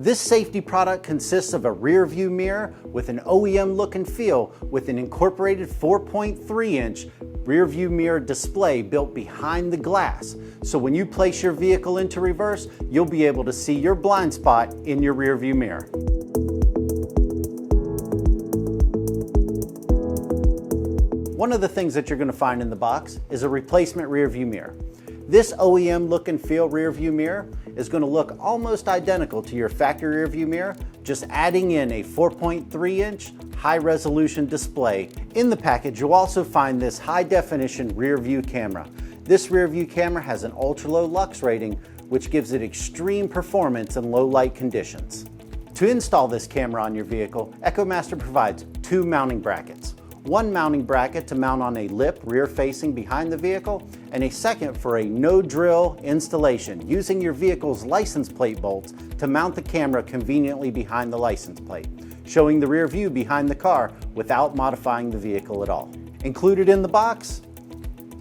This safety product consists of a rear view mirror with an OEM look and feel with an incorporated 4.3-inch rear view mirror display built behind the glass. So when you place your vehicle into reverse, you'll be able to see your blind spot in your rear view mirror. One of the things that you're going to find in the box is a replacement rear view mirror. This OEM look and feel rear view mirror is going to look almost identical to your factory rear view mirror, just adding in a 4.3-inch high resolution display. In the package, you'll also find this high definition rear view camera. This rear view camera has an ultra low lux rating, which gives it extreme performance in low light conditions. To install this camera on your vehicle, EchoMaster provides two mounting brackets. One mounting bracket to mount on a lip rear facing behind the vehicle, and a second for a no drill installation using your vehicle's license plate bolts to mount the camera conveniently behind the license plate, showing the rear view behind the car without modifying the vehicle at all. Included in the box,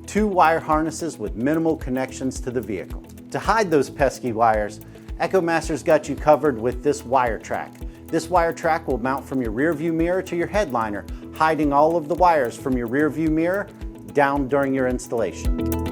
two wire harnesses with minimal connections to the vehicle. To hide those pesky wires, EchoMaster's got you covered with this wire track. This wire track will mount from your rear view mirror to your headliner, hiding all of the wires from your rear view mirror down during your installation.